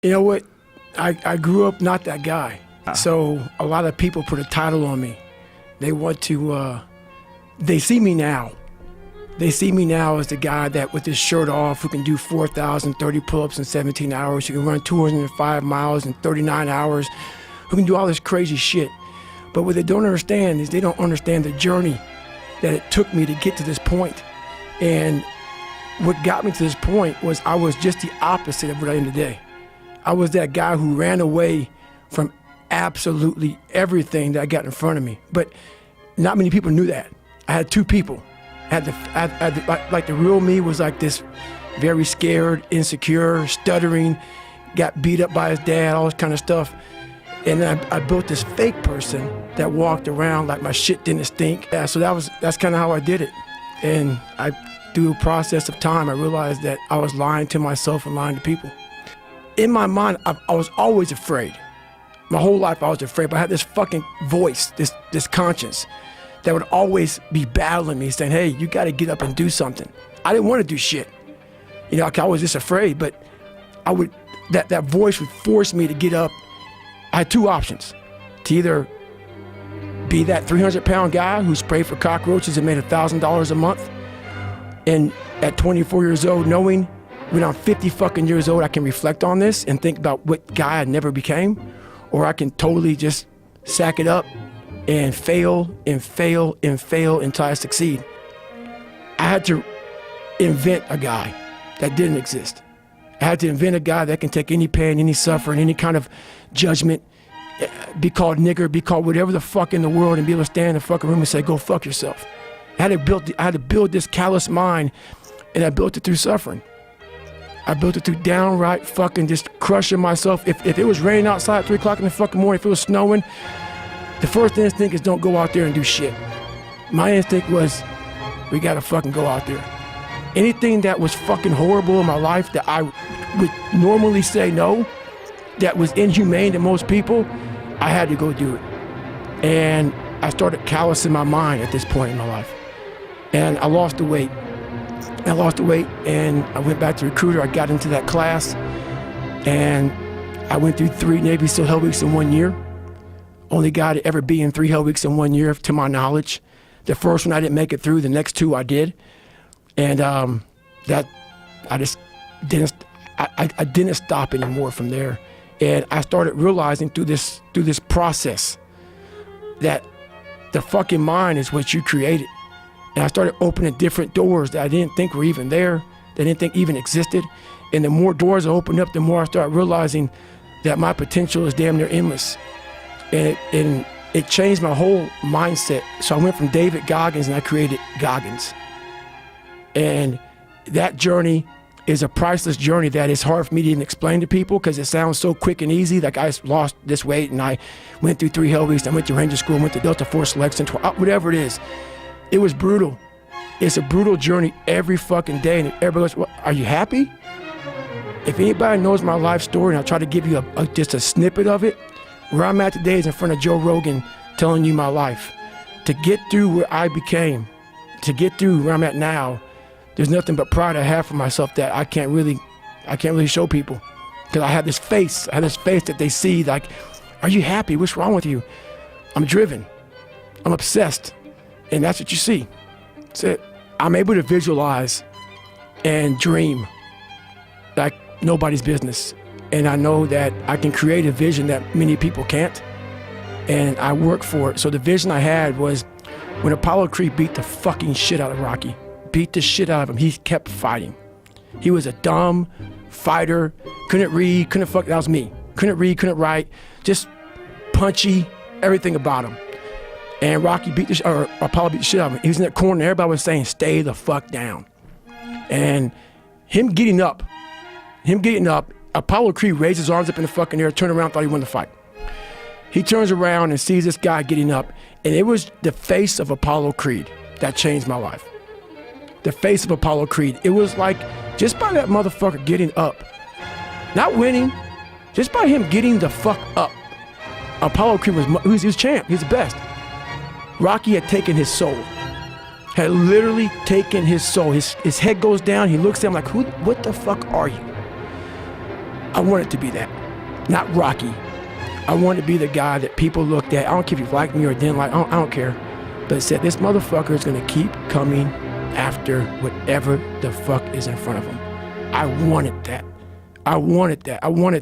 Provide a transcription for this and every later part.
You know what? I grew up not that guy. So a lot of people put a title on me. They want to, they see me now. They see me now as the guy that with his shirt off, who can do 4,030 pull-ups in 17 hours, who can run 205 miles in 39 hours, who can do all this crazy shit. But what they don't understand is they don't understand the journey that it took me to get to this point. And what got me to this point was I was just the opposite of what I am today. I was that guy who ran away from absolutely everything that I got in front of me. But not many people knew that. I had two people. Like the real me was like this very scared, insecure, stuttering, got beat up by his dad, all this kind of stuff. And then I built this fake person that walked around like my shit didn't stink. Yeah, so that's kind of how I did it. And through a process of time, I realized that I was lying to myself and lying to people. In my mind, I was always afraid. My whole life I was afraid, but I had this fucking voice, this conscience that would always be battling me, saying, hey, you gotta get up and do something. I didn't want to do shit. You know, I was just afraid, but that voice would force me to get up. I had two options: to either be that 300-pound guy who sprayed for cockroaches and made $1,000 a month, and at 24 years old, knowing when I'm 50 fucking years old, I can reflect on this and think about what guy I never became, or I can totally just sack it up and fail and fail and fail until I succeed. I had to invent a guy that didn't exist. I had to invent a guy that can take any pain, any suffering, any kind of judgment, be called nigger, be called whatever the fuck in the world, and be able to stand in the fucking room and say, go fuck yourself. I had to build this callous mind, and I built it through suffering. I built it through downright fucking just crushing myself. If it was raining outside at 3 o'clock in the fucking morning, if it was snowing, the first instinct is don't go out there and do shit. My instinct was, we gotta fucking go out there. Anything that was fucking horrible in my life that I would normally say no, that was inhumane to most people, I had to go do it. And I started callousing my mind at this point in my life. And I lost the weight. And I went back to recruiter. I got into that class, and I went through 3 Navy SEAL Hell Weeks in 1 year. Only guy to ever be in 3 Hell Weeks in 1 year, to my knowledge. The first one I didn't make it through. The next 2 I did, and that I just didn't. I didn't stop anymore from there, and I started realizing through this process that the fucking mind is what you created. And I started opening different doors that I didn't think were even there, that I didn't think even existed. And the more doors I opened up, the more I started realizing that my potential is damn near endless. And it changed my whole mindset. So I went from David Goggins and I created Goggins. And that journey is a priceless journey that is hard for me to even explain to people because it sounds so quick and easy. Like I lost this weight and I went through 3 Hell Weeks, I went to Ranger School, went to Delta Force Selection, whatever it is. It was brutal. It's a brutal journey every fucking day. And everybody goes, well, are you happy? If anybody knows my life story, and I'll try to give you just a snippet of it, where I'm at today is in front of Joe Rogan telling you my life. To get through where I became, to get through where I'm at now, there's nothing but pride I have for myself that I can't really show people. Because I have this face that they see like, are you happy? What's wrong with you? I'm driven. I'm obsessed. And that's what you see. That's it. I'm able to visualize and dream like nobody's business. And I know that I can create a vision that many people can't. And I work for it. So the vision I had was when Apollo Creed beat the fucking shit out of Rocky, beat the shit out of him, he kept fighting. He was a dumb fighter, couldn't read, that was me. Couldn't read, couldn't write, just punchy, everything about him. And Rocky Apollo beat the shit out of him. He was in that corner and everybody was saying, stay the fuck down. And him getting up, Apollo Creed raised his arms up in the fucking air, turned around, thought he won the fight. He turns around and sees this guy getting up, and it was the face of Apollo Creed that changed my life. The face of Apollo Creed. It was like, just by that motherfucker getting up, not winning, just by him getting the fuck up, Apollo Creed was champ, he was the best. Rocky had taken his soul, had literally taken his soul. His head goes down, he looks at him like, what the fuck are you? I wanted to be that, not Rocky. I wanted to be the guy that people looked at. I don't care if you like me or didn't like, I don't care. But said, this motherfucker is gonna keep coming after whatever the fuck is in front of him. I wanted that. I wanted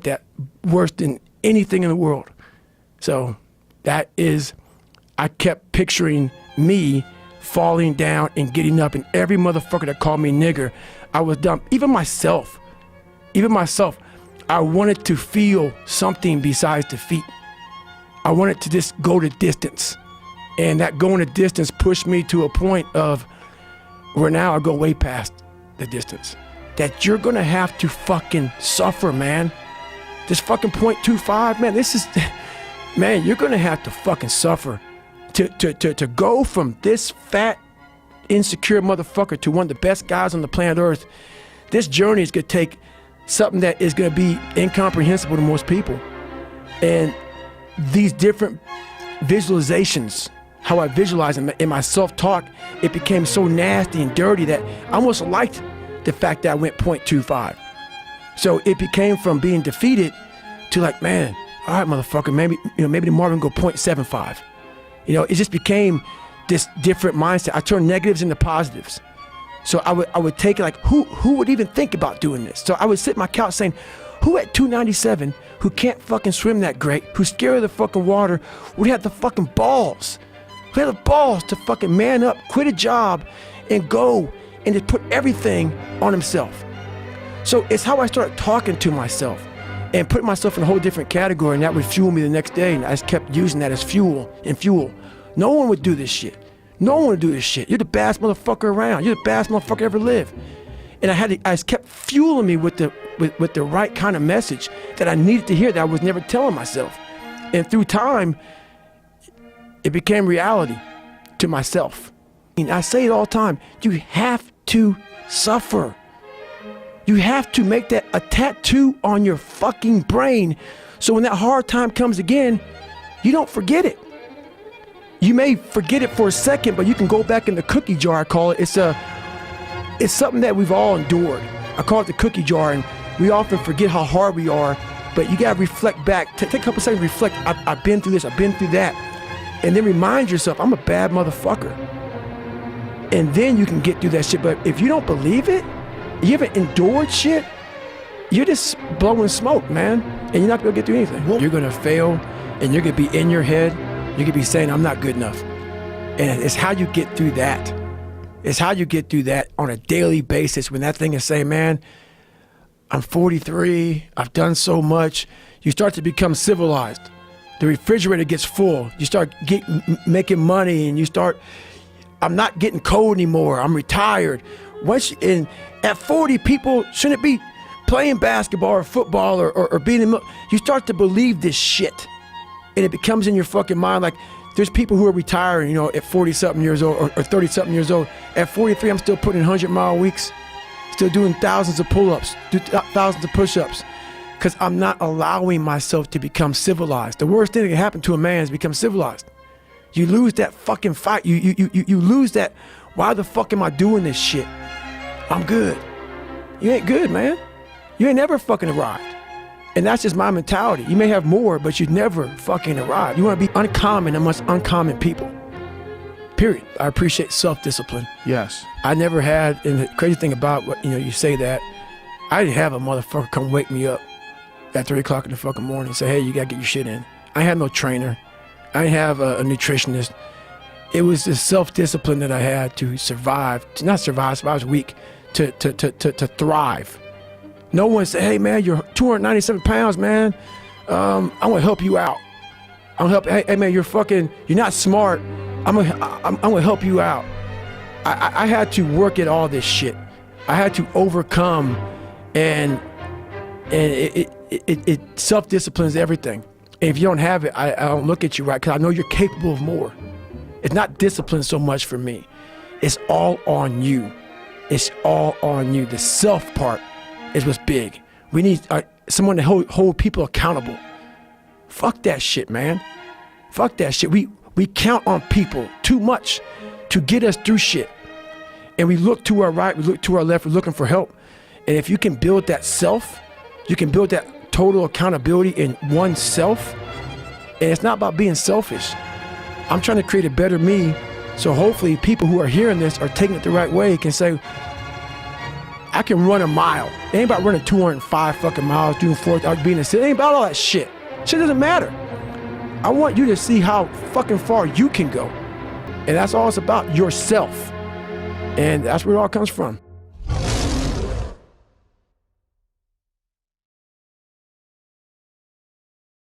that worse than anything in the world. So that is, I kept picturing me falling down and getting up, and every motherfucker that called me nigger, I was dumb. Even myself, I wanted to feel something besides defeat. I wanted to just go the distance. And that going the distance pushed me to a point of where now I go way past the distance. That you're gonna have to fucking suffer, man. This fucking 0.25, man, this is, man, you're gonna have to fucking suffer to go from this fat, insecure motherfucker to one of the best guys on the planet Earth. This journey is gonna take something that is gonna be incomprehensible to most people. And these different visualizations, how I visualize in my self-talk, it became so nasty and dirty that I almost liked the fact that I went 0.25. So it became from being defeated to like, man, all right, motherfucker, maybe tomorrow we can go 0.75. It just became this different mindset. I turned negatives into positives. So I would take it like, who would even think about doing this? So I would sit on my couch saying, who at 297, who can't fucking swim that great, who's scared of the fucking water, would have the fucking balls? Who had the balls to fucking man up, quit a job, and go and just put everything on himself? So it's how I started talking to myself and putting myself in a whole different category, and that would fuel me the next day, and I just kept using that as fuel. No one would do this shit. No one would do this shit. You're the baddest motherfucker around. You're the baddest motherfucker ever lived. And I just kept fueling me with the right kind of message that I needed to hear that I was never telling myself. And through time, it became reality to myself. And I say it all the time, you have to suffer. You have to make that a tattoo on your fucking brain, so when that hard time comes again, you don't forget it. You may forget it for a second, but you can go back in the cookie jar, I call it. It's something that we've all endured. I call it the cookie jar, and we often forget how hard we are, but you gotta reflect back. Take a couple seconds to reflect. I've been through this, I've been through that. And then remind yourself, I'm a bad motherfucker. And then you can get through that shit. But if you don't believe it, you haven't endured shit, you're just blowing smoke, man. And you're not gonna get through anything. You're gonna fail, and you're gonna be in your head. You're gonna be saying, I'm not good enough. And it's how you get through that. It's how you get through that on a daily basis, when that thing is saying, man, I'm 43, I've done so much. You start to become civilized. The refrigerator gets full. You start making money, and you start, I'm not getting cold anymore. I'm retired. At 40, people shouldn't be playing basketball or football or being in, you start to believe this shit. And it becomes in your fucking mind like, there's people who are retiring, at 40-something years old or 30-something years old. At 43, I'm still putting in 100-mile weeks, still doing thousands of pull-ups, thousands of push-ups, because I'm not allowing myself to become civilized. The worst thing that can happen to a man is become civilized. You lose that fucking fight. You lose that, why the fuck am I doing this shit? I'm good. You ain't good, man. You ain't never fucking arrived. And that's just my mentality. You may have more, but you never fucking arrive. You want to be uncommon amongst uncommon people. Period. I appreciate self-discipline. Yes. I never had, and the crazy thing about what, you say that, I didn't have a motherfucker come wake me up at 3 o'clock in the fucking morning and say, hey, you gotta get your shit in. I had no trainer. I didn't have a nutritionist. It was the self-discipline that I had to survive, survive, I was weak, to thrive. No one said, hey man, you're 297 pounds, man. I want to help you out. I'm gonna help, hey man, you're not smart. I'm gonna help you out. I had to work at all this shit. I had to overcome, and it self-discipline is everything. And if you don't have it, I don't look at you right, because I know you're capable of more. It's not discipline so much for me. It's all on you. It's all on you. The self part is what's big. We need someone to hold people accountable. Fuck that shit, man. Fuck that shit. We count on people too much to get us through shit. And we look to our right, we look to our left, we're looking for help. And if you can build that self, you can build that total accountability in oneself. And it's not about being selfish. I'm trying to create a better me, so hopefully people who are hearing this are taking it the right way, can say, I can run a mile. It ain't about running 205 fucking miles, doing 4,000, being a city. It ain't about all that shit. Shit doesn't matter. I want you to see how fucking far you can go. And that's all it's about, yourself. And that's where it all comes from.